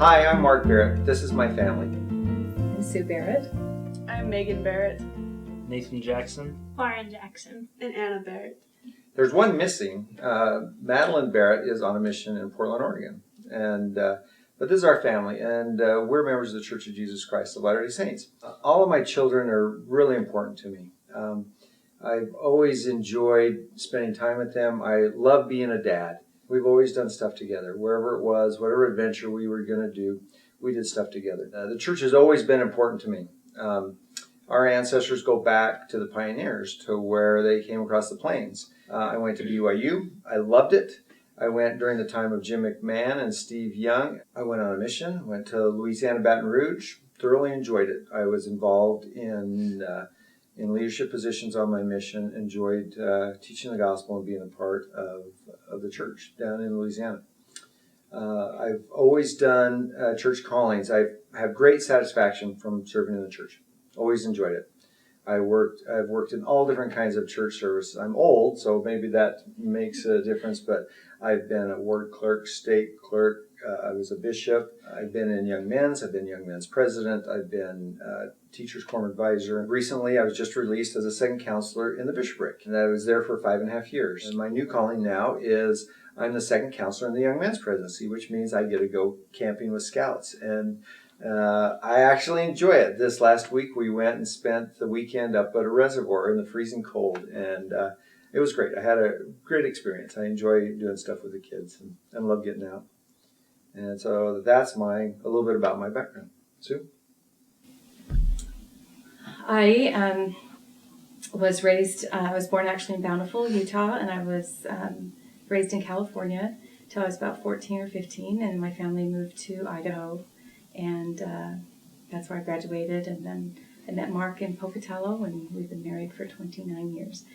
Hi, I'm Mark Barrett. This is my family. I'm Sue Barrett. I'm Megan Berrett. Nathan Jackson. Lauren Jackson. And Anna Berrett. There's one missing. Madeline Barrett is on a mission in Portland, Oregon. But this is our family, and we're members of the Church of Jesus Christ of Latter-day Saints. All of my children are really important to me. I've always enjoyed spending time with them. I love being a dad. We've always done stuff together. Wherever it was, whatever adventure we were going to do, we did stuff together. The church has always been important to me. Our ancestors go back to the pioneers, to where they came across the plains. I went to BYU. I loved it. I went during the time of Jim McMahon and Steve Young. I went on a mission, went to Louisiana, Baton Rouge, thoroughly enjoyed it. I was involved in leadership positions on my mission, enjoyed teaching the gospel and being a part of the church down in Louisiana. I've always done church callings. I have great satisfaction from serving in the church. Always enjoyed it. I've worked in all different kinds of church services. I'm old, so maybe that makes a difference, but I've been a ward clerk, state clerk. I was a bishop. I've been in Young Men's. I've been Young Men's president. I've been Teachers Quorum advisor. Recently, I was just released as a second counselor in the bishopric, and I was there for 5.5 years. And my new calling now is I'm the second counselor in the Young Men's presidency, which means I get to go camping with scouts. And I actually enjoy it. This last week, we went and spent the weekend up at a reservoir in the freezing cold, and it was great. I had a great experience. I enjoy doing stuff with the kids and love getting out. And so that's a little bit about my background. Sue? I was born actually in Bountiful, Utah, and I was raised in California till I was about 14 or 15, and my family moved to Idaho, and that's where I graduated. And then I met Mark in Pocatello, and we've been married for 29 years.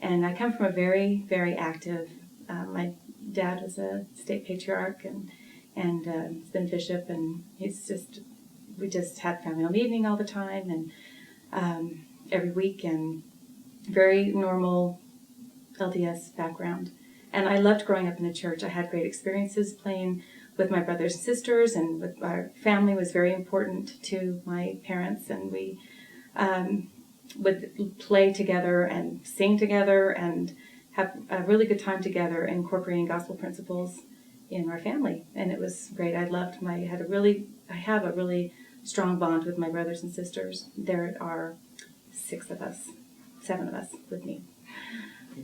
And I come from a very, very active, my dad was a state patriarch and he's been bishop, and we just had family home evening all the time, and every week, and very normal LDS background. And I loved growing up in the church. I had great experiences playing with my brothers and sisters, and with our family was very important to my parents, and we would play together and sing together and have a really good time together, incorporating gospel principles in our family. And it was great. I have a really strong bond with my brothers and sisters. There are 7 of us with me.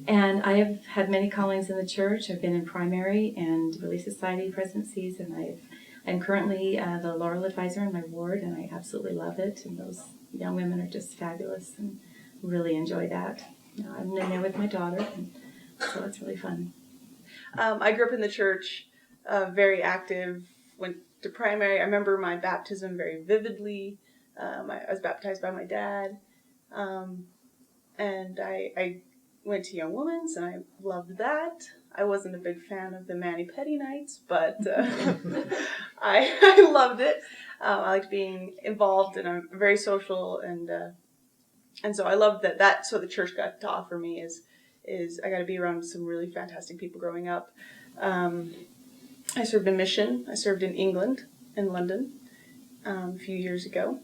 And I have had many callings in the church. I've been in primary and Relief Society presidencies, and I'm currently the Laurel Advisor in my ward, and I absolutely love it. And those young women are just fabulous, and really enjoy that. I'm in there with my daughter, and so it's really fun. I grew up in the church, very active, went to primary. I remember my baptism very vividly. I was baptized by my dad, and I went to Young Women's, and I loved that. I wasn't a big fan of the mani-pedi nights, but I loved it. I liked being involved, and I'm very social, and so I loved that. That's what the church got to offer me is I got to be around some really fantastic people growing up. I served a mission. I served in England, in London, a few years ago,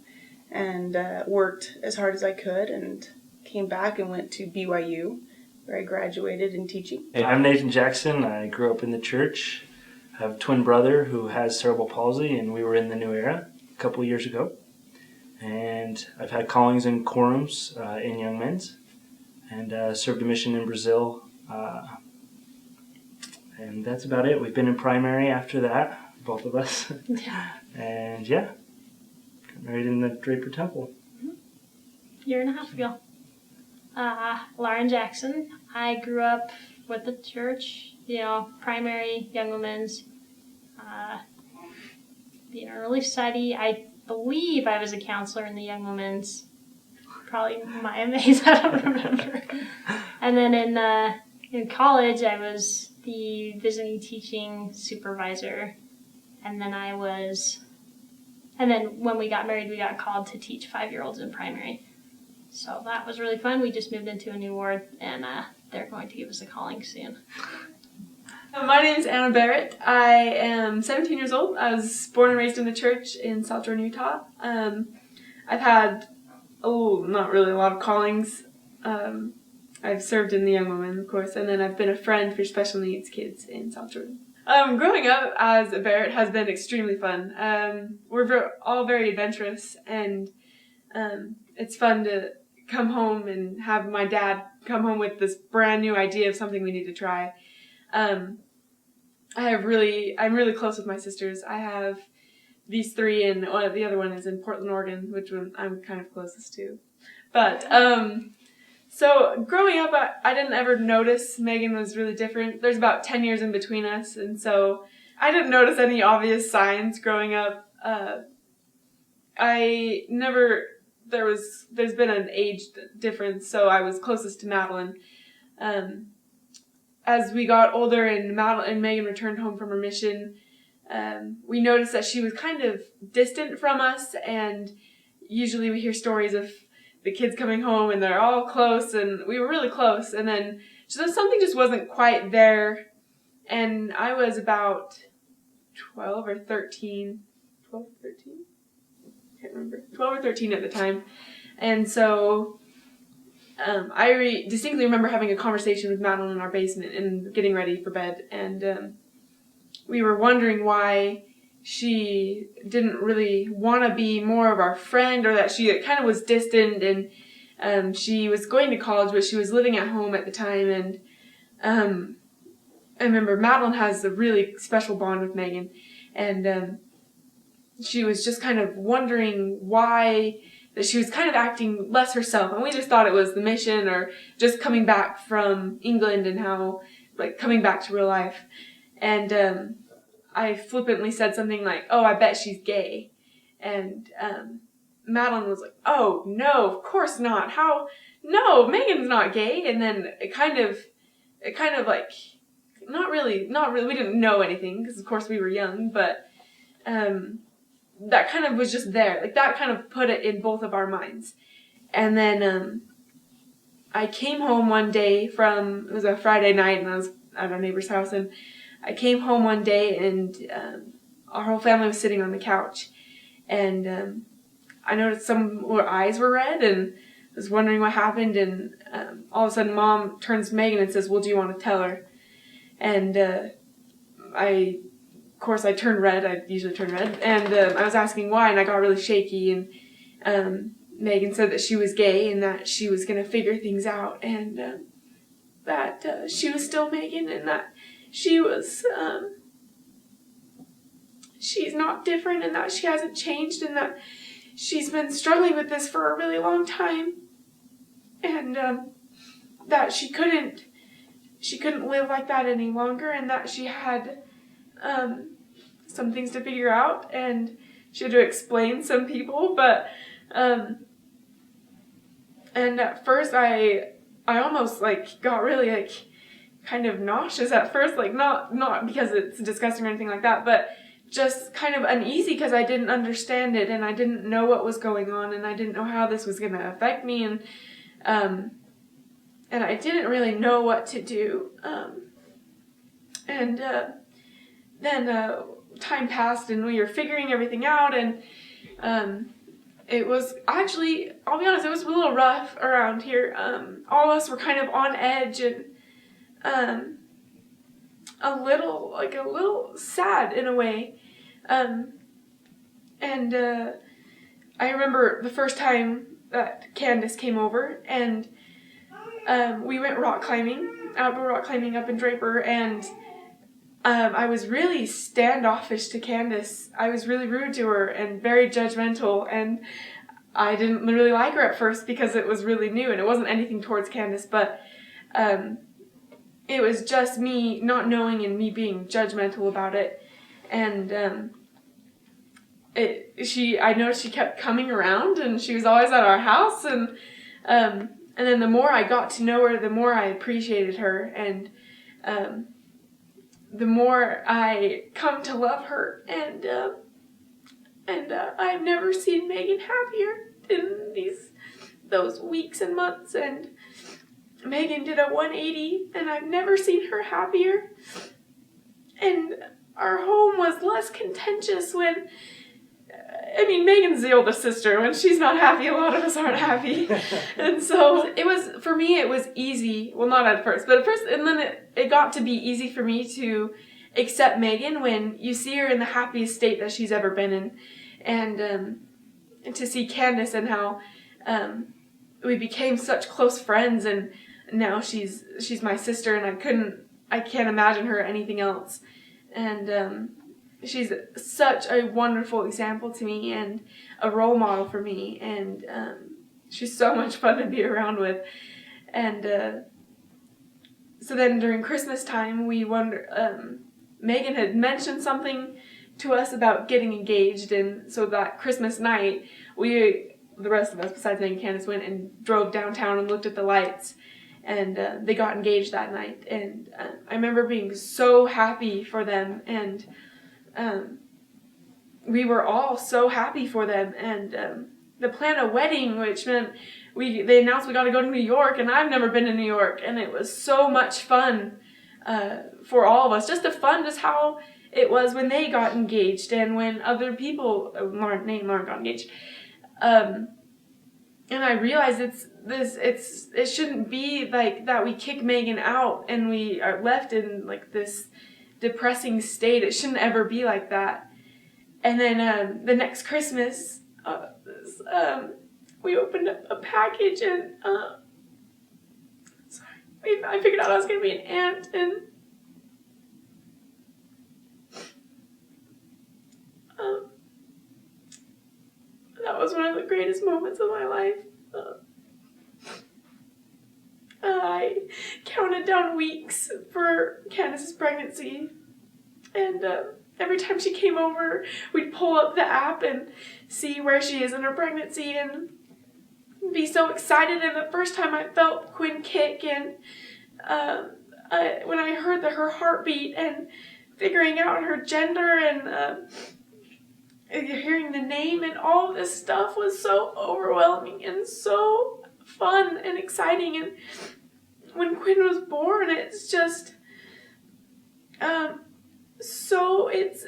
and worked as hard as I could, and came back and went to BYU, where I graduated in teaching. Hey, I'm Nathan Jackson. I grew up in the church. I have a twin brother who has cerebral palsy, and we were in the New Era a couple of years ago. And I've had callings in quorums in Young Men's, and served a mission in Brazil. And that's about it. We've been in primary after that, both of us. And got married in the Draper Temple. Year and a half ago. Lauren Jackson. I grew up with the church, primary, Young Women's, being in a Relief Society. I believe I was a counselor in the Young Women's. Probably my MAs, I don't remember. And then in college, I was the visiting teaching supervisor. And then when we got married, we got called to teach 5-year-olds in primary. So that was really fun. We just moved into a new ward, and they're going to give us a calling soon. My name is Anna Barrett. I am 17 years old. I was born and raised in the church in South Jordan, Utah. I've had, not really a lot of callings. I've served in the Young Women, of course, and then I've been a friend for special needs kids in South Jordan. Growing up as a Barrett has been extremely fun. We're all very adventurous, and it's fun to come home and have my dad come home with this brand new idea of something we need to try. I'm really close with my sisters. I have these three, and the other one is in Portland, Oregon, which one I'm kind of closest to. But so growing up, I didn't ever notice Megan was really different. There's about 10 years in between us, and so I didn't notice any obvious signs growing up. There's been an age difference, so I was closest to Madeline. As we got older and Megan returned home from her mission, we noticed that she was kind of distant from us, and usually we hear stories of the kids coming home and they're all close, and we were really close, and then something just wasn't quite there, and I was about 12 or 13, can't remember, 12 or 13 at the time, and so I distinctly remember having a conversation with Madeline in our basement and getting ready for bed, and we were wondering why she didn't really want to be more of our friend, or that she kind of was distant, and she was going to college, but she was living at home at the time, and I remember Madeline has a really special bond with Megan, and she was just kind of wondering why that she was kind of acting less herself, and we just thought it was the mission or just coming back from England and how, like, coming back to real life. And I flippantly said something like, "Oh, I bet she's gay," and Madeline was like, "Oh no, of course not. How? No, Megan's not gay." And then it kind of like not really. We didn't know anything because of course we were young, but that kind of was just there. Like, that kind of put it in both of our minds. And then I came home one day it was a Friday night, and I was at our neighbor's house, and I came home one day, and our whole family was sitting on the couch, and I noticed some of our eyes were red, and was wondering what happened, and all of a sudden Mom turns to Megan and says, "Well, do you want to tell her?" And of course, I turned red. I usually turn red. And I was asking why, and I got really shaky. And Megan said that she was gay and that she was going to figure things out. And that she was still Megan, and that she was, she's not different, and that she hasn't changed, and that she's been struggling with this for a really long time. And that she couldn't live like that any longer, and that she had some things to figure out, and she had to explain some people, but and at first I almost got really kind of nauseous at first, not because it's disgusting or anything like that, but just kind of uneasy because I didn't understand it, and I didn't know what was going on, and I didn't know how this was going to affect me, and I didn't really know what to do. Then time passed, and we were figuring everything out, and it was actually, I'll be honest, it was a little rough around here. All of us were kind of on edge, and a little sad in a way. I remember the first time that Candace came over, and we went outdoor rock climbing up in Draper, and I was really standoffish to Candace. I was really rude to her and very judgmental, and I didn't really like her at first because it was really new, and it wasn't anything towards Candace, but it was just me not knowing and me being judgmental about it. And I noticed she kept coming around, and she was always at our house, and then the more I got to know her, the more I appreciated her, and the more I come to love her, and I've never seen Megan happier in those weeks and months, and Megan did a 180, and I've never seen her happier, and our home was less contentious when, Megan's the oldest sister. When she's not happy, a lot of us aren't happy. And so for me, it was easy. Well, not at first, but at first, and then it got to be easy for me to accept Megan when you see her in the happiest state that she's ever been in. And to see Candace and how we became such close friends, and now she's my sister, and I can't imagine her anything else. And she's such a wonderful example to me and a role model for me, and she's so much fun to be around with. And so then during Christmas time, we Megan had mentioned something to us about getting engaged, and so that Christmas night, the rest of us besides Megan and Candace, went and drove downtown and looked at the lights, and they got engaged that night. And I remember being so happy for them, and we were all so happy for them. And the plan a wedding, which meant they announced we got to go to New York, and I've never been to New York, and it was so much fun for all of us. Just how it was when they got engaged, and when other people, Lauren got engaged. And I realized it shouldn't be like that. We kick Megan out and we are left in like this depressing state. It shouldn't ever be like that. And then the next Christmas, we opened up a package, and I figured out I was going to be an aunt, and that was one of the greatest moments of my life. I counted down weeks for Candace's pregnancy, and every time she came over, we'd pull up the app and see where she is in her pregnancy and be so excited. And the first time I felt Quinn kick, and when I heard her heartbeat and figuring out her gender and hearing the name and all this stuff was so overwhelming and so fun and exciting. And when Quinn was born, it's just so it's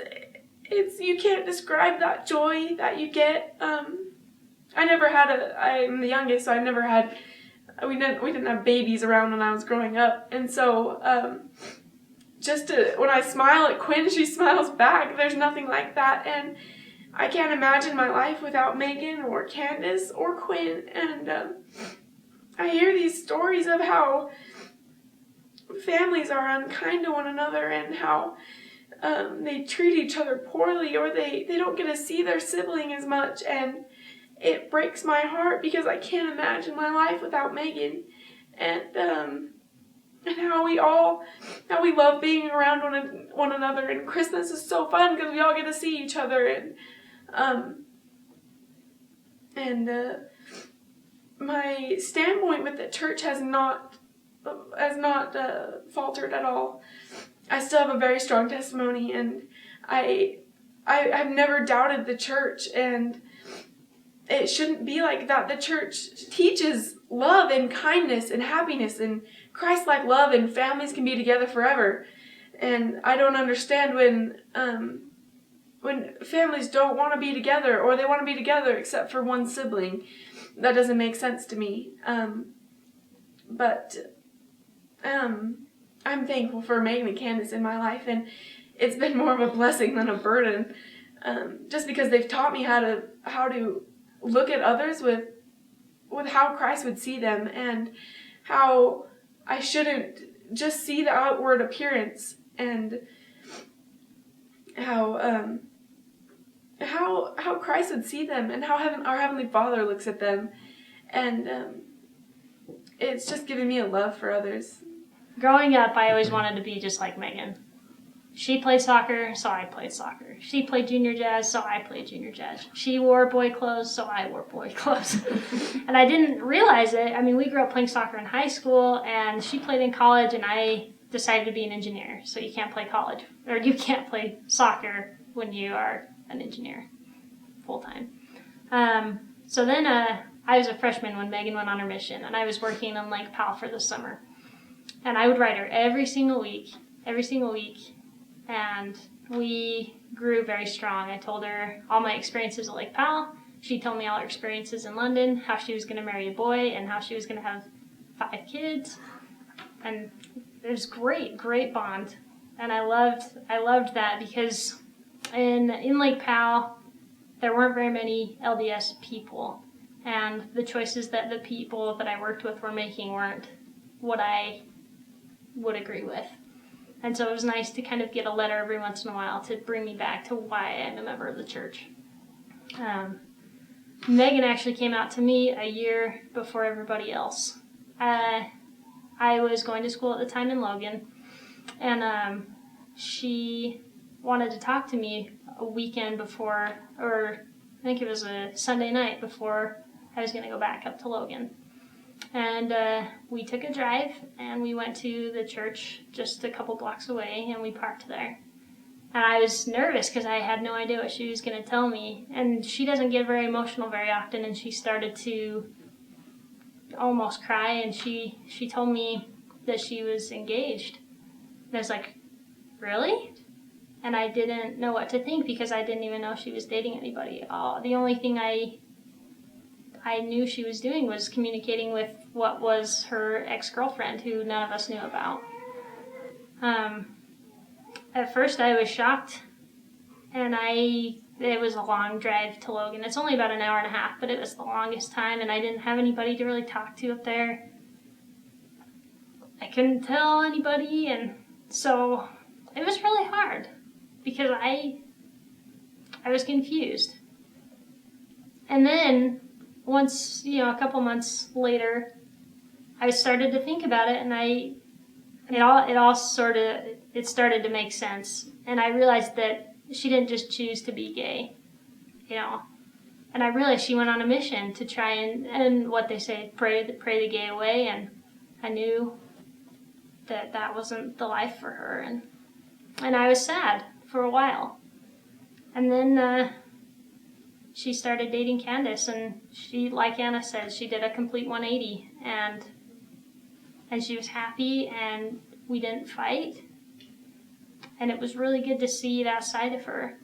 you can't describe that joy that you get. I'm the youngest, so we didn't have babies around when I was growing up, and so when I smile at Quinn, she smiles back. There's nothing like that, and I can't imagine my life without Megan or Candace or Quinn. And I hear these stories of how families are unkind to one another, and how they treat each other poorly, or they don't get to see their sibling as much, and it breaks my heart because I can't imagine my life without Megan. And how we love being around one another, and Christmas is so fun because we all get to see each other. And my standpoint with the church has not faltered at all. I still have a very strong testimony, and I've never doubted the church, and it shouldn't be like that. The church teaches love and kindness and happiness and Christ-like love, and families can be together forever. And I don't understand when families don't want to be together, or they want to be together except for one sibling. That doesn't make sense to me. But I'm thankful for Megan and Candace in my life, and it's been more of a blessing than a burden. Just because they've taught me how to look at others with how Christ would see them, and how I shouldn't just see the outward appearance, and how Christ would see them, and how our Heavenly Father looks at them. And it's just given me a love for others. Growing up, I always wanted to be just like Megan. She played soccer, so I played soccer. She played junior jazz, so I played junior jazz. She wore boy clothes, so I wore boy clothes. And I didn't realize it. I mean, we grew up playing soccer in high school, and she played in college, and I decided to be an engineer. So you can't play college, or you can't play soccer when you are an engineer full time. So then I was a freshman when Megan went on her mission, and I was working on Lake Powell for the summer. And I would write her every single week. and we grew very strong. I told her all my experiences at Lake Powell. She told me all her experiences in London, how she was going to marry a boy and how she was going to have 5 kids. And it was great bond. And I loved that because in Lake Powell, there weren't very many LDS people. And the choices that the people that I worked with were making weren't what I would agree with. And so it was nice to kind of get a letter every once in a while to bring me back to why I'm a member of the church. Megan actually came out to me a year before everybody else. I was going to school at the time in Logan, and she wanted to talk to me a weekend before, or I think it was a Sunday night before I was going to go back up to Logan. And we took a drive, and we went to the church just a couple blocks away, and we parked there. And I was nervous because I had no idea what she was going to tell me. And she doesn't get very emotional very often, and she started to almost cry, and she told me that she was engaged. And I was like, really? And I didn't know what to think because I didn't even know she was dating anybody. The only thing I knew she was doing was communicating with what was her ex-girlfriend, who none of us knew about. At first I was shocked, and it was a long drive to Logan. It's only about an hour and a half, but it was the longest time, and I didn't have anybody to really talk to up there. I couldn't tell anybody, and so it was really hard because I was confused. And then once, a couple months later, I started to think about it, and it started to make sense. And I realized that she didn't just choose to be gay, And I realized she went on a mission to try and what they say, pray the gay away. And I knew that wasn't the life for her. And I was sad for a while. And then she started dating Candace, and she, like Anna said, she did a complete 180. And she was happy, and we didn't fight. And it was really good to see that side of her.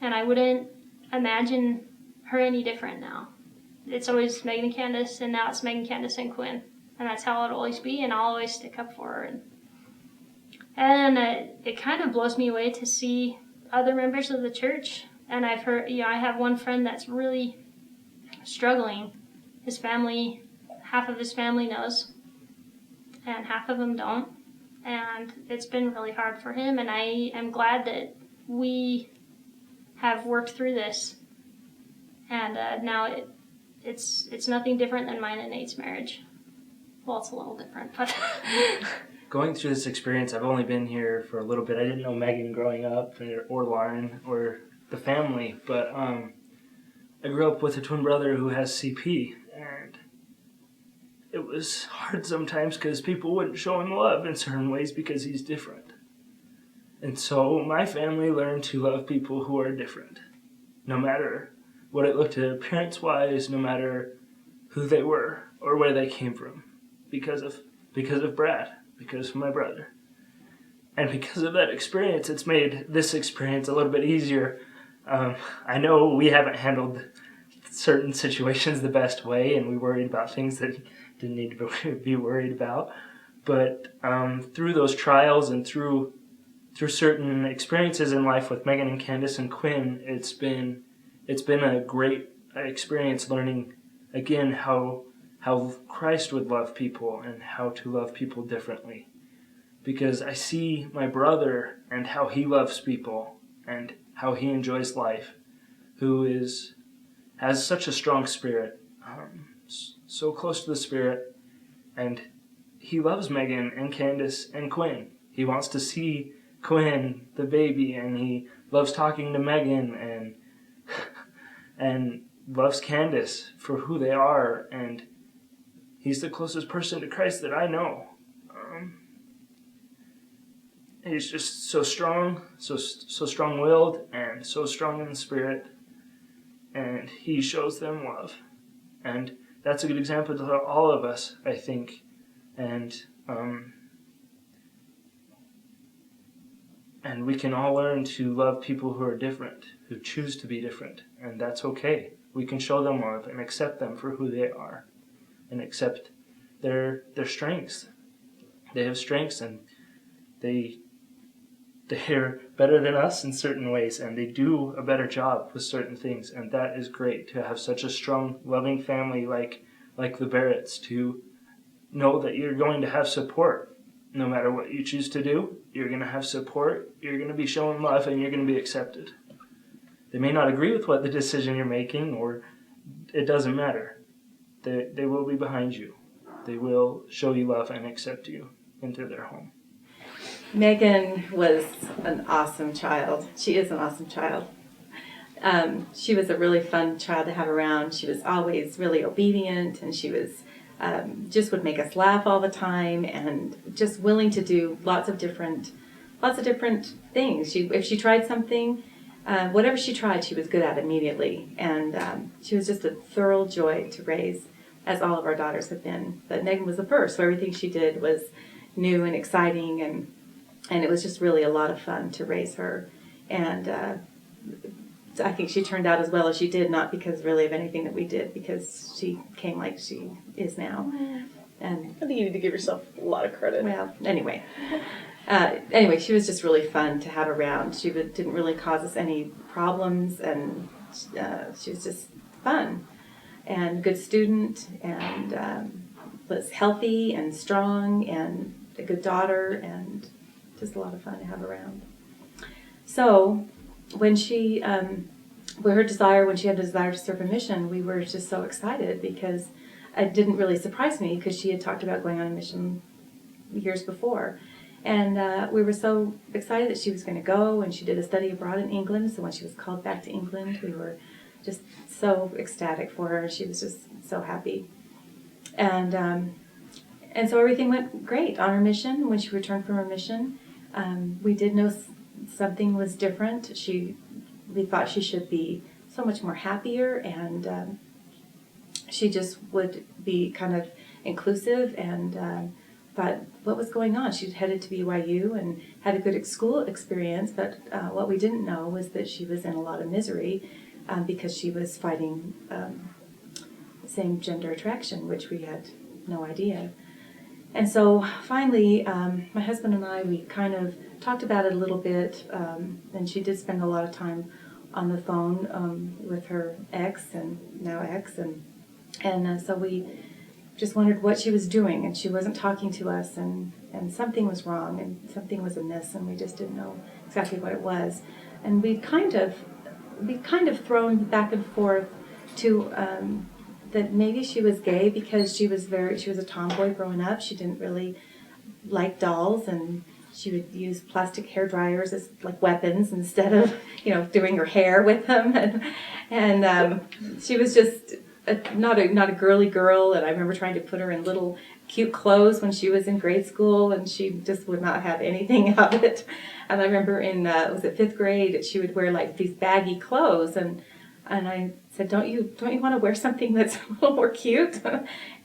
And I wouldn't imagine her any different now. It's always Megan and Candace, and now it's Megan, Candace, and Quinn. And that's how it'll always be, and I'll always stick up for her. And it kind of blows me away to see other members of the church. And I've heard, I have one friend that's really struggling. His family, half of his family knows, and half of them don't. And it's been really hard for him, and I am glad that we have worked through this. And now it's nothing different than mine and Nate's marriage. Well, it's a little different, but... Going through this experience, I've only been here for a little bit. I didn't know Megan growing up, or Lauren, or the family, but I grew up with a twin brother who has CP, and it was hard sometimes because people wouldn't show him love in certain ways because he's different. And so my family learned to love people who are different, no matter what it looked at appearance-wise, no matter who they were or where they came from, because of Brad, because of my brother. And because of that experience, it's made this experience a little bit easier. I know we haven't handled certain situations the best way, and we worried about things that didn't need to be worried about. But through those trials and through certain experiences in life with Megan and Candace and Quinn, it's been a great experience learning again how Christ would love people and how to love people differently. Because I see my brother and how he loves people and how he enjoys life, who has such a strong spirit, so close to the Spirit, and he loves Megan and Candace and Quinn. He wants to see Quinn, the baby, and he loves talking to Megan and loves Candace for who they are, and he's the closest person to Christ that I know. He's just so strong, so strong-willed, and so strong in the Spirit, and he shows them love. And that's a good example to all of us, I think. And And we can all learn to love people who are different, who choose to be different, and that's okay. We can show them love and accept them for who they are, and accept their strengths. They have strengths, and they're better than us in certain ways, and they do a better job with certain things, and that is great to have such a strong, loving family like the Berretts, to know that you're going to have support. No matter what you choose to do, you're going to have support, you're going to be shown love, and you're going to be accepted. They may not agree with what the decision you're making, or it doesn't matter. They will be behind you. They will show you love and accept you into their home. Megan was an awesome child. She is an awesome child. She was a really fun child to have around. She was always really obedient, and she was just would make us laugh all the time, and just willing to do lots of different things. If she tried something, whatever she tried, she was good at immediately, and she was just a thorough joy to raise, as all of our daughters have been. But Megan was the first, so everything she did was new and exciting, and it was just really a lot of fun to raise her. And I think she turned out as well as she did, not because really of anything that we did, because she came like she is now. And I think you need to give yourself a lot of credit. well, anyway, she was just really fun to have around. She didn't really cause us any problems, and she was just fun and good student, and was healthy and strong and a good daughter, and just a lot of fun to have around. So when she had a desire to serve a mission, we were just so excited, because it didn't really surprise me, because she had talked about going on a mission years before. And we were so excited that she was going to go, and she did a study abroad in England. So when she was called back to England, we were just so ecstatic for her. She was just so happy. And so everything went great on her mission. When she returned from her mission, we did know something was different. We thought she should be so much more happier, and she just would be kind of inclusive, and thought, what was going on? She'd headed to BYU and had a good school experience, but what we didn't know was that she was in a lot of misery because she was fighting same gender attraction, which we had no idea. And so finally, my husband and I, we kind of talked about it a little bit, and she did spend a lot of time on the phone with her ex, and now ex, and so we just wondered what she was doing, and she wasn't talking to us, and something was wrong, and something was amiss, and we just didn't know exactly what it was. And we'd kind of thrown back and forth to that maybe she was gay, because she was a tomboy growing up. She didn't really like dolls, and she would use plastic hair dryers as like weapons instead of doing her hair with them, and she was just not a girly girl. And I remember trying to put her in little cute clothes when she was in grade school, and she just would not have anything of it. And I remember in was it 5th grade, she would wear like these baggy clothes, and I said, don't you want to wear something that's a little more cute?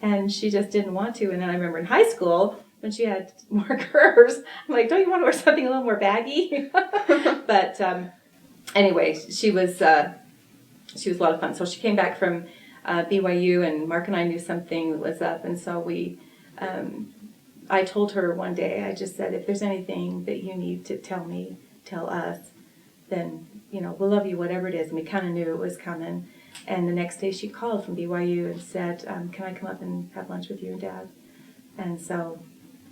And she just didn't want to. And then I remember in high school, when she had more curves, I'm like, don't you want to wear something a little more baggy? But anyway, she was a lot of fun. So she came back from BYU, and Mark and I knew something was up, and so I told her one day, I just said, if there's anything that you need to tell us, then we'll love you whatever it is. And we kind of knew it was coming. And the next day she called from BYU and said, can I come up and have lunch with you and Dad? And so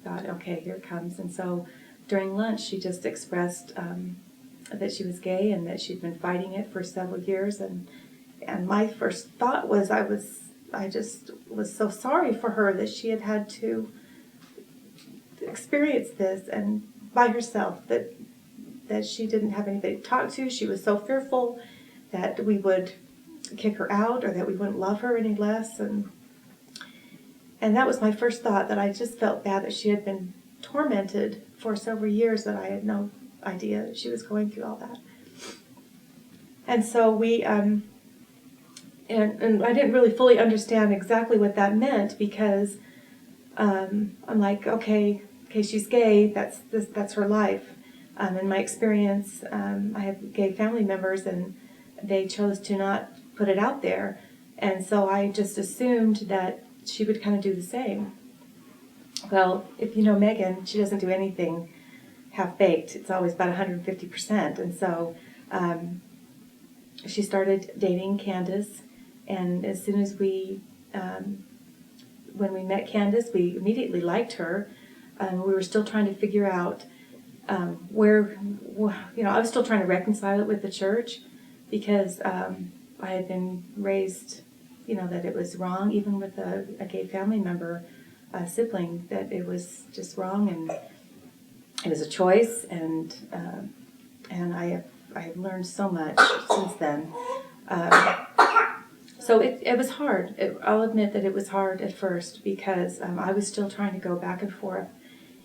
I thought, okay, here it comes. And so during lunch she just expressed that she was gay, and that she'd been fighting it for several years. And my first thought was, I just was so sorry for her that she had to experience this and by herself, that she didn't have anybody to talk to. She was so fearful that we would kick her out, or that we wouldn't love her any less. And that was my first thought, that I just felt bad that she had been tormented for several years, that I had no idea that she was going through all that. And so we, and I didn't really fully understand exactly what that meant, because I'm like, okay, she's gay, that's her life. In my experience, I have gay family members, and they chose to not put it out there. And so I just assumed that she would kind of do the same. Well, if you know Megan, she doesn't do anything half-baked. It's always about 150%. And so she started dating Candace, and as soon as when we met Candace, we immediately liked her. We were still trying to figure out I was still trying to reconcile it with the church, because I had been raised, that it was wrong, even with a gay family member, a sibling, that it was just wrong, and it was a choice, and I have learned so much since then. So it was hard. I'll admit that it was hard at first, because I was still trying to go back and forth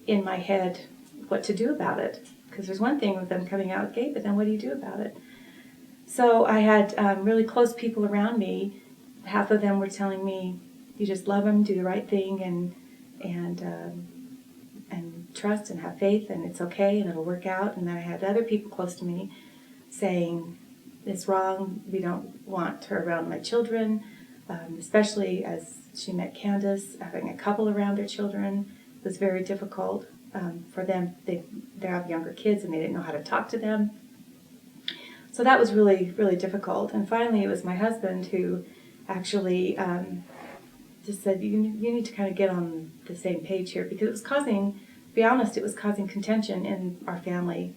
in my head what to do about it. Because there's one thing with them coming out gay, but then what do you do about it? So I had really close people around me. Half of them were telling me, you just love them, do the right thing, and trust and have faith, and it's okay, and it'll work out. And then I had other people close to me saying, it's wrong, we don't want her around my children, especially as she met Candace. Having a couple around their children was very difficult for them. They have younger kids, and they didn't know how to talk to them. So that was really, really difficult. And finally, it was my husband who actually just said, you need to kind of get on the same page here, because it was causing, to be honest, it was causing contention in our family,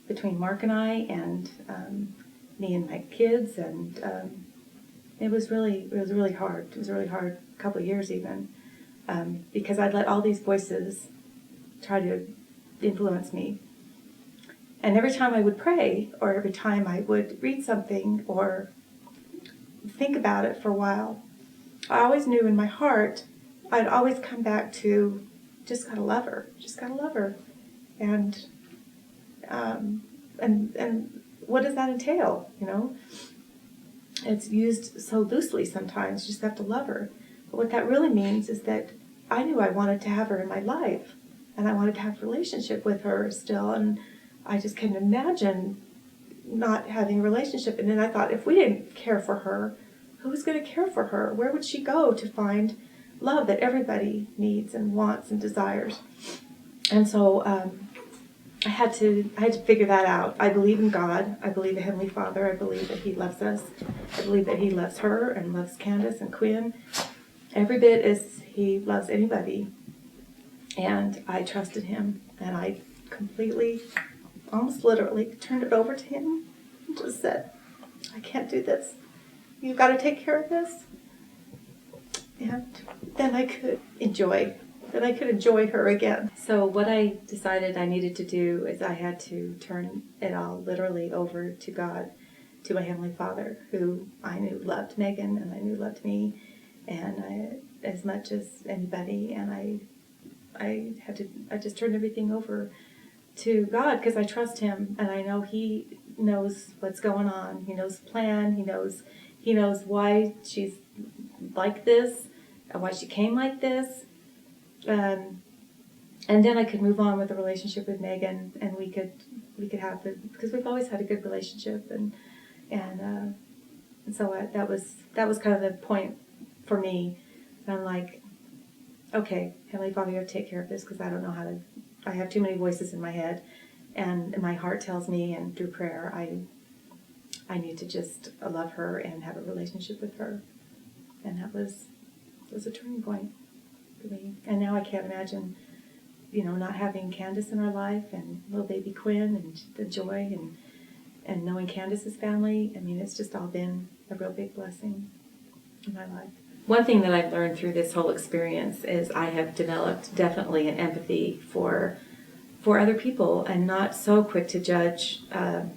between Mark and I, and me and my kids, and it was really hard. It was a really hard couple of years even, because I'd let all these voices try to influence me. And every time I would pray, or every time I would read something or think about it for a while, I always knew in my heart, I'd always come back to, just gotta love her, and what does that entail? It's used so loosely sometimes. You just have to love her. But what that really means is that I knew I wanted to have her in my life, and I wanted to have a relationship with her still, and I just couldn't imagine not having a relationship. And then I thought, if we didn't care for her, who was going to care for her? Where would she go to find love that everybody needs and wants and desires? And so I had to figure that out. I believe in God. I believe in Heavenly Father. I believe that He loves us. I believe that He loves her and loves Candace and Quinn every bit as He loves anybody. And I trusted Him, and I completely, almost literally, turned it over to Him and just said, I can't do this. You've got to take care of this. And then I could enjoy her again. So what I decided I needed to do is I had to turn it all literally over to God, to my Heavenly Father, who I knew loved Megan, and I knew loved me, and as much as anybody. And I just turned everything over to God, because I trust Him, and I know He knows what's going on. He knows the plan. He knows why she's like this, why she came like this. And then I could move on with the relationship with Megan, and we could have because we've always had a good relationship, and so that was kind of the point for me. And I'm like, okay, Heavenly Father, you have to take care of this, because I don't know how to. I have too many voices in my head, and my heart tells me, and through prayer, I need to just love her and have a relationship with her, and that was a turning point for me. And now I can't imagine, not having Candace in our life, and little baby Quinn, and the joy, and knowing Candace's family. I mean, it's just all been a real big blessing in my life. One thing that I've learned through this whole experience is I have developed definitely an empathy for other people, and not so quick to judge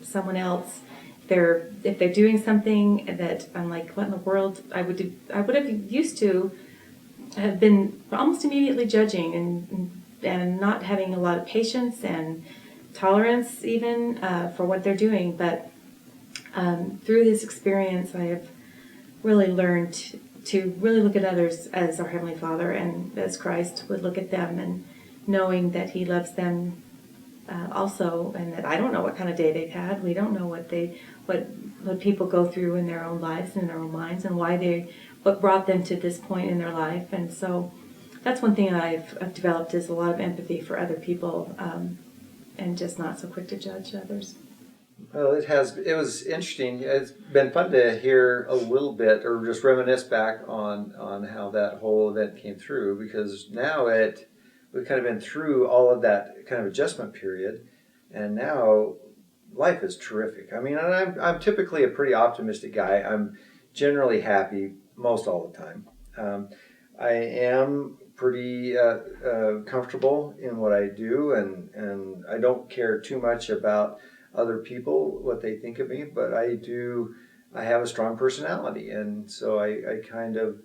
someone else. If they're doing something that I'm like, what in the world? I would have used to have been almost immediately judging and not having a lot of patience and tolerance even for what they're doing. But through this experience, I have really learned to really look at others as our Heavenly Father and as Christ would look at them, and knowing that He loves them also, and that I don't know what kind of day they've had. We don't know what people go through in their own lives and in their own minds, and what brought them to this point in their life. And so that's one thing I've developed, is a lot of empathy for other people, and just not so quick to judge others. Well, it was interesting. It's been fun to hear a little bit, or just reminisce back on how that whole event came through, because now we've kind of been through all of that kind of adjustment period, and now life is terrific. I mean, and I'm typically a pretty optimistic guy. I'm generally happy most all the time. I am pretty comfortable in what I do, and I don't care too much about other people, what they think of me, but I have a strong personality, and so I kind of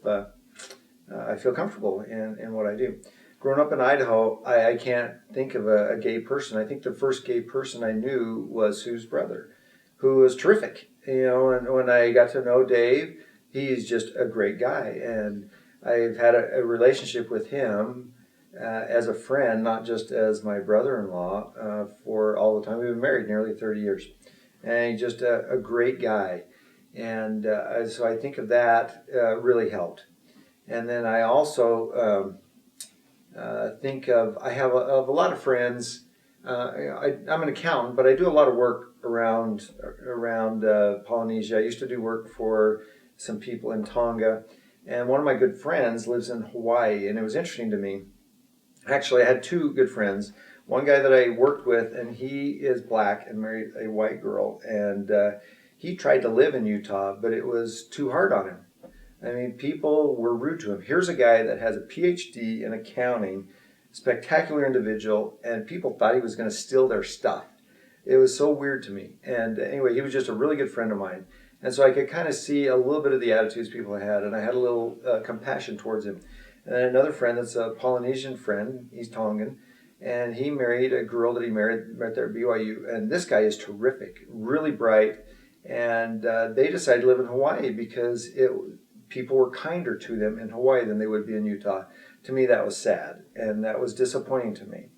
I feel comfortable in what I do. Growing up in Idaho, I can't think of a gay person. I think the first gay person I knew was Sue's brother, who was terrific. And when I got to know Dave, he's just a great guy, and I've had a relationship with him as a friend, not just as my brother-in-law, for all the time. We've been married nearly 30 years, and he's just a great guy. And so I think of that really helped. And then I also think of, I have a lot of friends. I'm an accountant, but I do a lot of work around Polynesia. I used to do work for some people in Tonga, and one of my good friends lives in Hawaii, and it was interesting to me. Actually, I had two good friends. One guy that I worked with, and he is black and married a white girl, and he tried to live in Utah, but it was too hard on him. I mean, people were rude to him. Here's a guy that has a PhD in accounting, spectacular individual, and people thought he was going to steal their stuff. It was so weird to me. And anyway, he was just a really good friend of mine. And so I could kind of see a little bit of the attitudes people had, and I had a little compassion towards him. And then another friend that's a Polynesian friend, he's Tongan, and he married a girl that he married right there at BYU. And this guy is terrific, really bright, and they decided to live in Hawaii because people were kinder to them in Hawaii than they would be in Utah. To me, that was sad, and that was disappointing to me.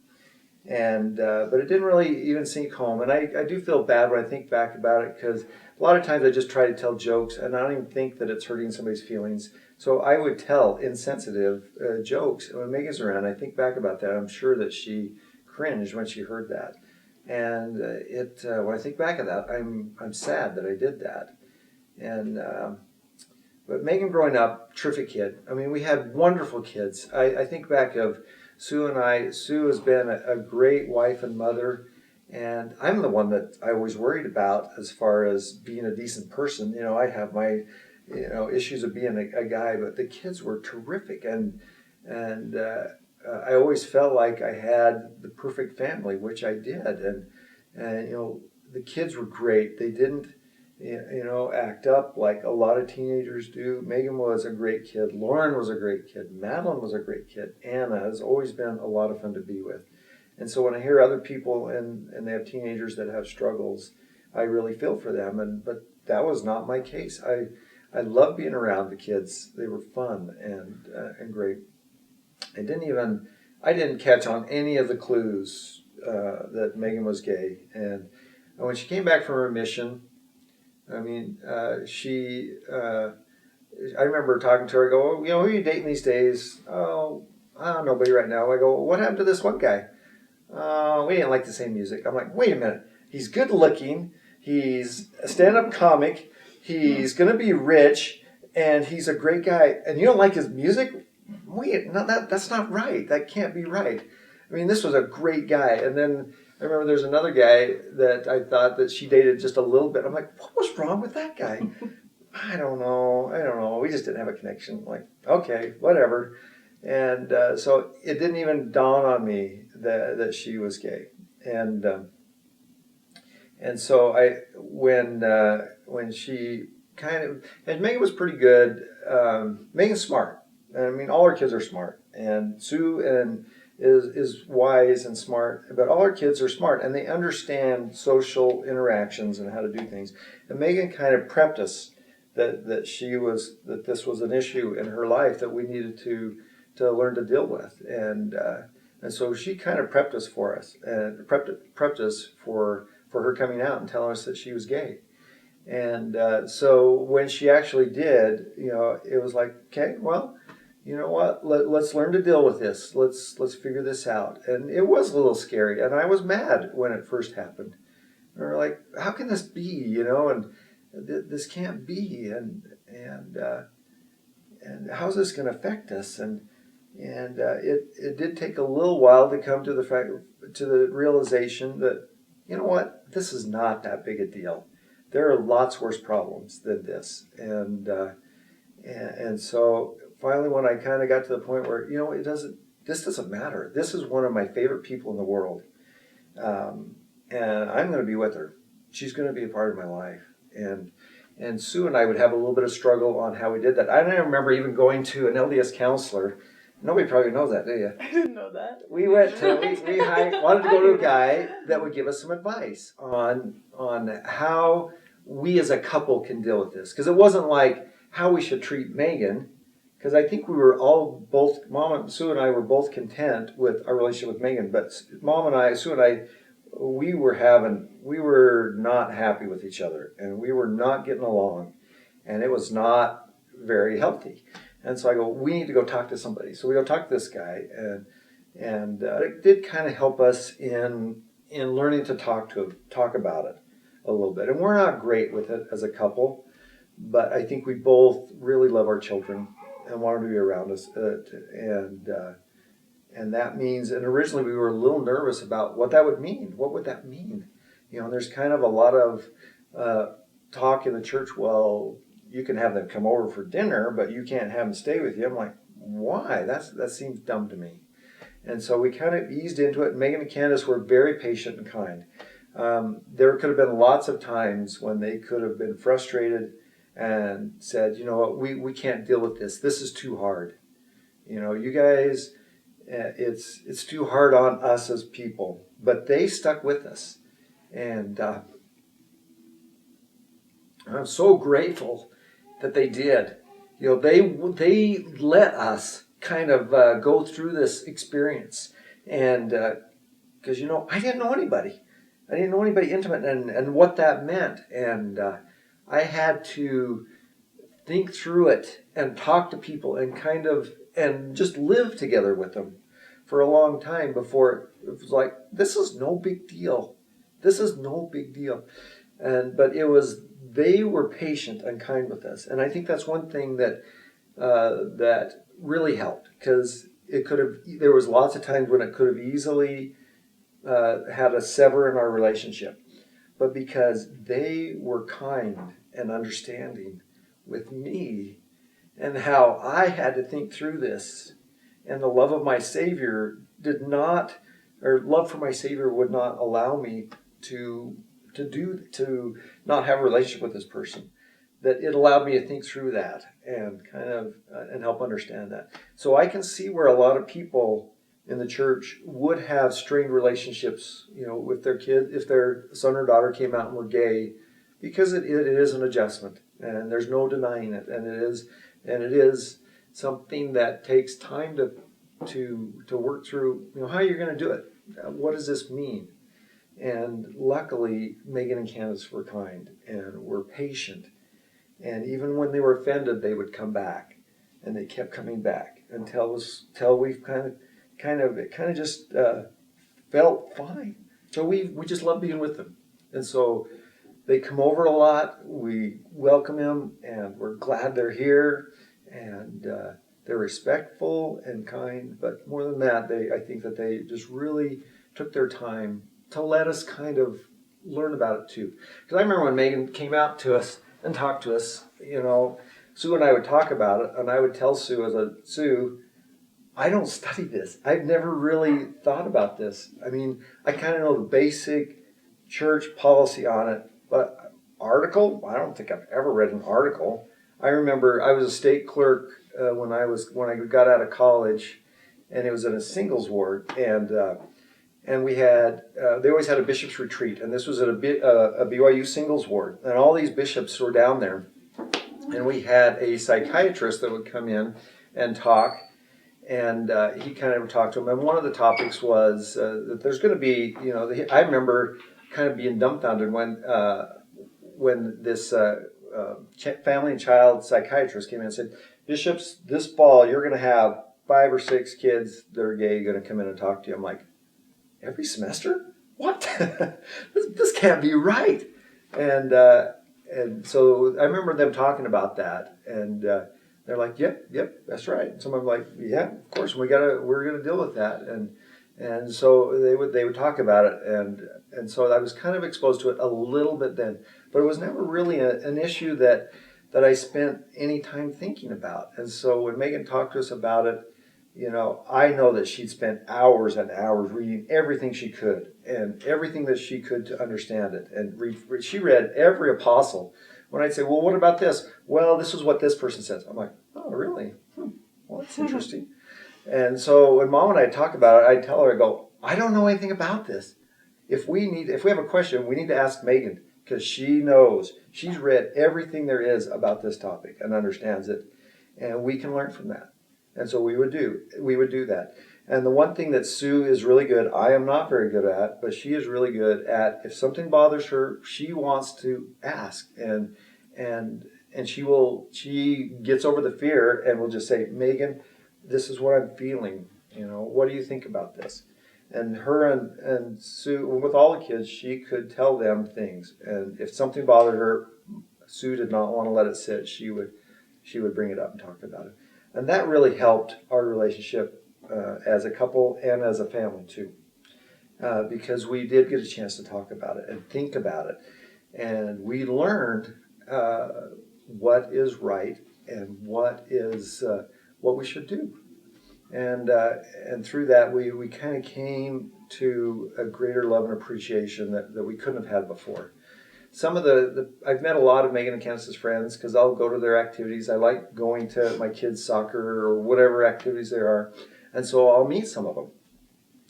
And but it didn't really even sink home. And I do feel bad when I think back about it, because a lot of times I just try to tell jokes, and I don't even think that it's hurting somebody's feelings. So I would tell insensitive jokes. And when Megan's around, I think back about that. I'm sure that she cringed when she heard that. And when I think back of that, I'm sad that I did that. And but Megan, growing up, terrific kid. I mean, we had wonderful kids. I think back of Sue and I. Sue has been a great wife and mother, and I'm the one that I always worried about as far as being a decent person. I have my issues of being a guy, but the kids were terrific, and I always felt like I had the perfect family, which I did, and the kids were great. They didn't act up like a lot of teenagers do. Megan was a great kid. Lauren was a great kid. Madeline was a great kid. Anna has always been a lot of fun to be with. And so when I hear other people and they have teenagers that have struggles, I really feel for them. But that was not my case. I love being around the kids. They were fun and great. I didn't catch on any of the clues that Megan was gay. And when she came back from her mission, I mean, I remember talking to her. I go, who are you dating these days? Oh, I don't know, nobody right now. I go, what happened to this one guy? We didn't like the same music. I'm like, wait a minute. He's good looking. He's a stand-up comic. He's going to be rich, and he's a great guy. And you don't like his music? Wait, no, that's not right. That can't be right. I mean, this was a great guy. And then I remember there's another guy that I thought that she dated just a little bit. I'm like, what was wrong with that guy? I don't know. We just didn't have a connection. I'm like, okay, whatever. And so it didn't even dawn on me that she was gay. And so when she and Megan was pretty good. Megan's smart. I mean, all her kids are smart. And Sue is wise and smart, but all our kids are smart, and they understand social interactions and how to do things. And Megan kind of prepped us that this was an issue in her life that we needed to learn to deal with. And And so she kind of prepped us for us, and prepped us for her coming out and telling us that she was gay. And so when she actually did, it was like, okay, well, you know what? Let's learn to deal with this. Let's figure this out. And it was a little scary, and I was mad when it first happened. And we're like, how can this be? And this can't be. And how's this going to affect us? And it did take a little while to come to the realization that, you know what, this is not that big a deal. There are lots worse problems than this. And so finally, when I kind of got to the point where, this doesn't matter. This is one of my favorite people in the world. And I'm going to be with her. She's going to be a part of my life. And Sue and I would have a little bit of struggle on how we did that. I don't remember even going to an LDS counselor. Nobody probably knows that, do you? I didn't know that. We wanted to go to a guy that would give us some advice on how we as a couple can deal with this. Because it wasn't like how we should treat Megan. Because I think we were Sue and I were both content with our relationship with Megan. But Sue and I, we were not happy with each other. And we were not getting along. And it was not very healthy. And so I go, we need to go talk to somebody. So we go talk to this guy, and it did kind of help us in learning to talk about it a little bit. And we're not great with it as a couple, but I think we both really love our children and want them to be around us. And that means, and originally we were a little nervous about what that would mean. What would that mean? There's kind of a lot of talk in the church, well, you can have them come over for dinner, but you can't have them stay with you. I'm like, why? That seems dumb to me. And so we kind of eased into it. Megan and Candace were very patient and kind. There could have been lots of times when they could have been frustrated and said, you know what, we can't deal with this. This is too hard. You guys, it's too hard on us as people. But they stuck with us. And I'm so grateful that they did. They let us kind of go through this experience, and because I didn't know anybody. I didn't know anybody intimate, and what that meant, and I had to think through it and talk to people and just live together with them for a long time before it was like, this is no big deal. This is no big deal. But they were patient and kind with us. And I think that's one thing that really helped, because there was lots of times when it could have easily had a sever in our relationship. But because they were kind and understanding with me and how I had to think through this, and the love of my Savior love for my Savior would not allow me to not have a relationship with this person, that it allowed me to think through that and and help understand that. So I can see where a lot of people in the church would have strained relationships, with their kid, if their son or daughter came out and were gay, because it is an adjustment, and there's no denying it, and it is something that takes time to work through. How you're going to do it. What does this mean? And luckily, Megan and Candace were kind and were patient. And even when they were offended, they would come back, and they kept coming back until we kind of just felt fine. So we just love being with them. And so they come over a lot. We welcome them, and we're glad they're here. And they're respectful and kind. But more than that, I think that they just really took their time to let us kind of learn about it too. Because I remember when Megan came out to us and talked to us, Sue and I would talk about it, and I would tell Sue, I don't study this. I've never really thought about this. I mean, I kind of know the basic church policy on it, but article, I don't think I've ever read an article. I remember I was a state clerk when I got out of college, and it was in a singles ward, and we had they always had a bishop's retreat, and this was at a BYU singles ward, and all these bishops were down there, and we had a psychiatrist that would come in and talk, and he kind of talked to him. And one of the topics was that there's going to be, I remember kind of being dumbfounded when this family and child psychiatrist came in and said, Bishops, this fall you're going to have 5 or 6 kids that are gay going to come in and talk to you. I'm like, every semester? What? this can't be right. And so I remember them talking about that, and they're like, yep, that's right. So I'm like, yeah, of course, we're gonna deal with that, and so they would talk about it, and so I was kind of exposed to it a little bit then, but it was never really an issue that I spent any time thinking about. And so when Megan talked to us about it, I know that she'd spent hours and hours reading everything she could and everything that she could to understand it. And she read every apostle. When I'd say, well, what about this? Well, this is what this person says. I'm like, oh, really? Well, that's interesting. And so when Mom and I talk about it, I tell her, I go, I don't know anything about this. If we have a question, we need to ask Megan, because she knows. She's read everything there is about this topic and understands it. And we can learn from that. And so we would do that. And the one thing that Sue is really good, I am not very good at, but she is really good at, if something bothers her, she wants to ask, and she gets over the fear and will just say, Megan, this is what I'm feeling. What do you think about this? And her and Sue, with all the kids, she could tell them things. And if something bothered her, Sue did not want to let it sit. She would bring it up and talk about it. And that really helped our relationship as a couple and as a family too, because we did get a chance to talk about it and think about it, and we learned what is right and what we should do, and through that we kind of came to a greater love and appreciation that we couldn't have had before. Some of I've met a lot of Megan and Candace's friends because I'll go to their activities. I like going to my kids' soccer or whatever activities there are. And so I'll meet some of them,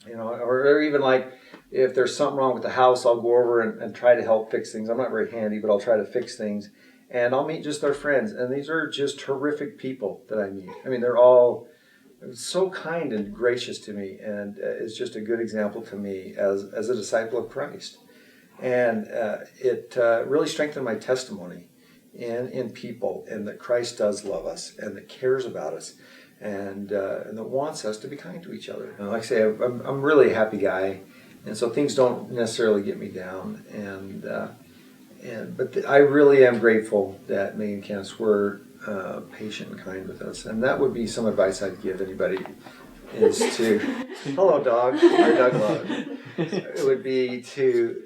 or even like if there's something wrong with the house, I'll go over and try to help fix things. I'm not very handy, but I'll try to fix things. And I'll meet just their friends. And these are just terrific people that I meet. I mean, they're all so kind and gracious to me. And it's just a good example to me as a disciple of Christ. And it really strengthened my testimony in people, and that Christ does love us and that cares about us, and that wants us to be kind to each other. And like I say, I'm really a happy guy, and so things don't necessarily get me down. But I really am grateful that Megan and Candace were patient and kind with us. And that would be some advice I'd give anybody, is to hello dog, our dog love. It would be to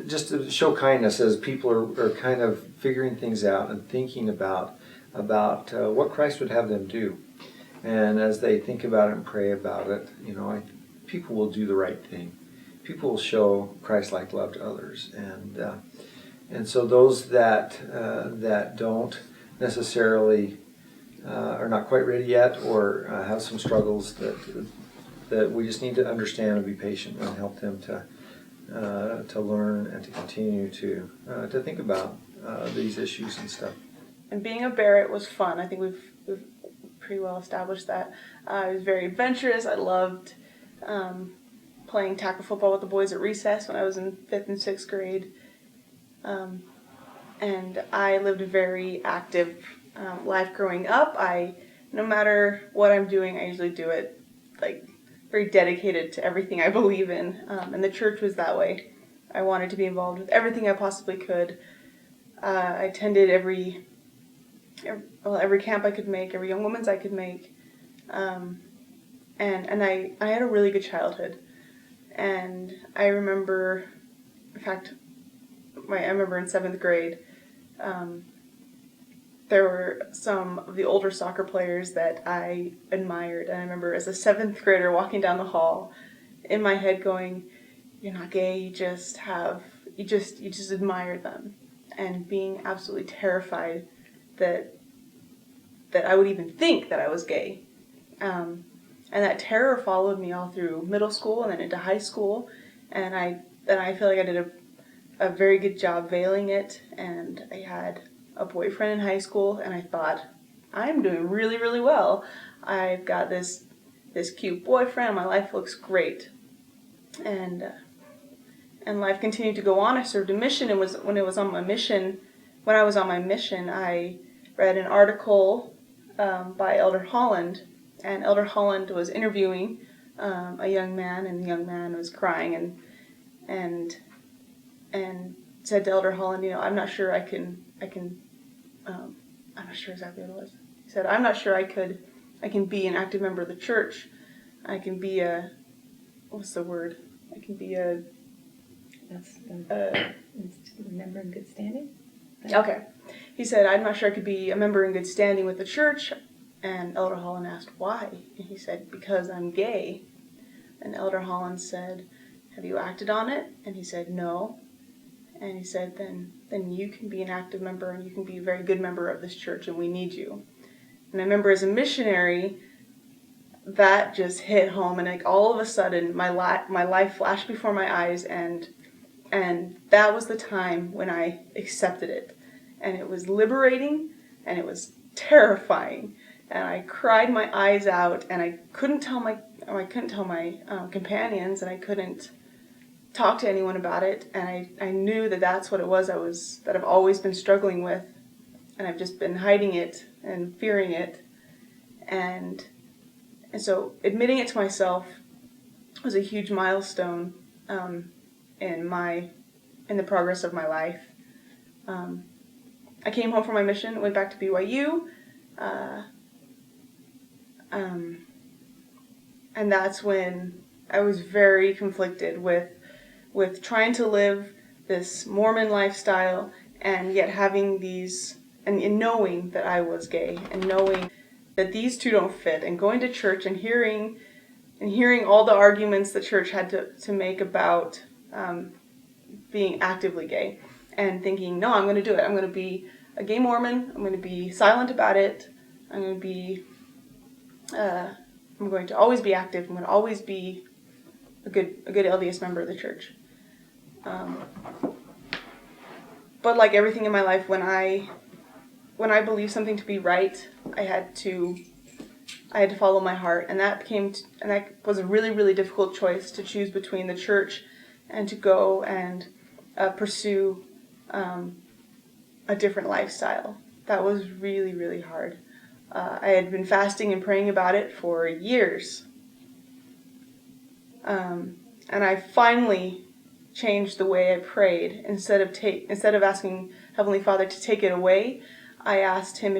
just to show kindness as people are kind of figuring things out and thinking about what Christ would have them do. And as they think about it and pray about it, people will do the right thing. People will show Christ-like love to others. And so those that don't necessarily are not quite ready yet, or have some struggles, that we just need to understand and be patient and help them to learn and to continue to think about these issues and stuff. And being a Barrett was fun. I think we've pretty well established that. It was very adventurous. I loved playing tackle football with the boys at recess when I was in 5th and 6th grade. And I lived a very active life growing up. No matter what I'm doing, I usually do it very dedicated to everything I believe in, and the church was that way. I wanted to be involved with everything I possibly could. I attended every camp I could make, every young woman's I could make, and I had a really good childhood. And I remember, in fact, I remember in 7th grade, there were some of the older soccer players that I admired. And I remember as a 7th grader walking down the hall, in my head going, you're not gay, you just admire them. And being absolutely terrified that I would even think that I was gay. And that terror followed me all through middle school and then into high school. And I feel like I did a very good job veiling it. And I had a boyfriend in high school, and I thought, I'm doing really, really well. I've got this cute boyfriend. My life looks great, and life continued to go on. I served a mission. When I was on my mission, I read an article by Elder Holland, and Elder Holland was interviewing a young man, and the young man was crying and said to Elder Holland, I'm not sure I'm not sure exactly what it was. He said, I'm not sure I can be an active member of the church. I can be what's the word? I can be That's member in good standing. okay. He said, I'm not sure I could be a member in good standing with the church. And Elder Holland asked, why? And he said, because I'm gay. And Elder Holland said, have you acted on it? And he said, no. And he said, then you can be an active member, and you can be a very good member of this church, and we need you. And I remember as a missionary, that just hit home, and like all of a sudden, my life flashed before my eyes, and that was the time when I accepted it. And it was liberating, and it was terrifying. And I cried my eyes out, and I couldn't tell my companions, and I couldn't talk to anyone about it. And I knew that that's what it was that I've always been struggling with, and I've just been hiding it and fearing it. And so admitting it to myself was a huge milestone in the progress of my life. I came home from my mission, went back to BYU. And that's when I was very conflicted with trying to live this Mormon lifestyle and yet having these, and knowing that I was gay, and knowing that these two don't fit, and going to church and hearing all the arguments the church had to make about being actively gay, and thinking, no, I'm going to do it. I'm going to be a gay Mormon. I'm going to be silent about it. I'm going to always be active. I'm going to always be a good LDS member of the church. But like everything in my life, when I believed something to be right, I had to follow my heart, and that was a really, really difficult choice to choose between the church and to go and pursue a different lifestyle. That was really, really hard. I had been fasting and praying about it for years. And I finally changed the way I prayed. Instead of asking Heavenly Father to take it away, I asked him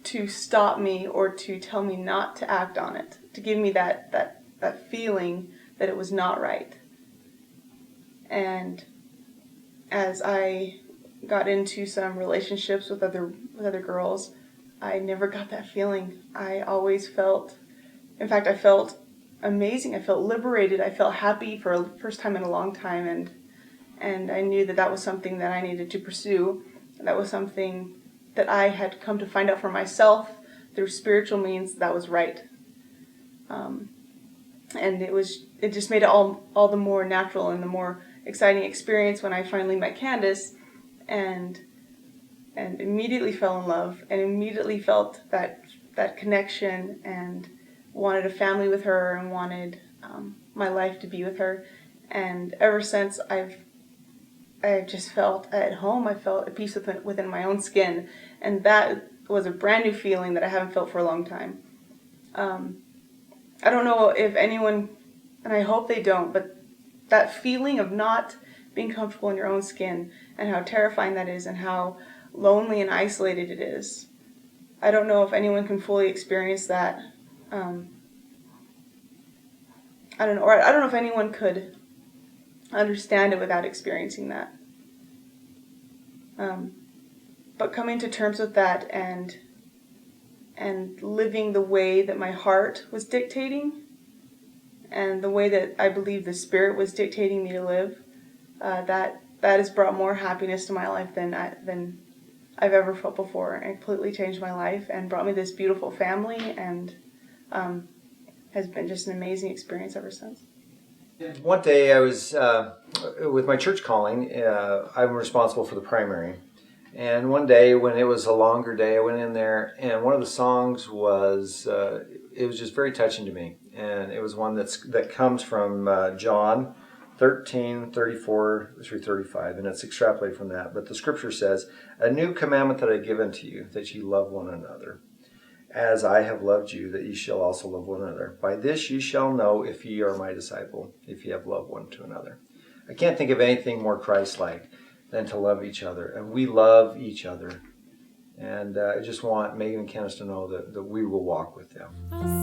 to stop me, or to tell me not to act on it, to give me that feeling that it was not right. And as I got into some relationships with other girls, I never got that feeling. I always felt, in fact, I felt amazing. I felt liberated. I felt happy for the first time in a long time, and I knew that was something that I needed to pursue. That was something that I had come to find out for myself through spiritual means that was right. And it just made it all the more natural and the more exciting experience when I finally met Candace, and immediately fell in love, and immediately felt that connection, and wanted a family with her, and wanted my life to be with her. And ever since, I just felt at home. I felt at peace within my own skin, and that was a brand new feeling that I haven't felt for a long time. I don't know if anyone, and I hope they don't, but that feeling of not being comfortable in your own skin, and how terrifying that is, and how lonely and isolated it is. I don't know if anyone can fully experience that. I don't know, or I don't know if anyone could understand it without experiencing that. But coming to terms with that, and living the way that my heart was dictating, and the way that I believe the Spirit was dictating me to live, that has brought more happiness to my life than I've ever felt before. It completely changed my life and brought me this beautiful family, and has been just an amazing experience ever since. One day I was, with my church calling, I'm responsible for the primary. And one day when it was a longer day, I went in there, and one of the songs was, it was just very touching to me. And it was one that comes from John 13:34 through 35, and it's extrapolated from that. But the scripture says, "A new commandment that I give unto you, that ye love one another. As I have loved you, that ye shall also love one another. By this ye shall know if ye are my disciple, if ye have loved one to another." I can't think of anything more Christ-like than to love each other. And we love each other. And I just want Megan and Kenneth to know that we will walk with them.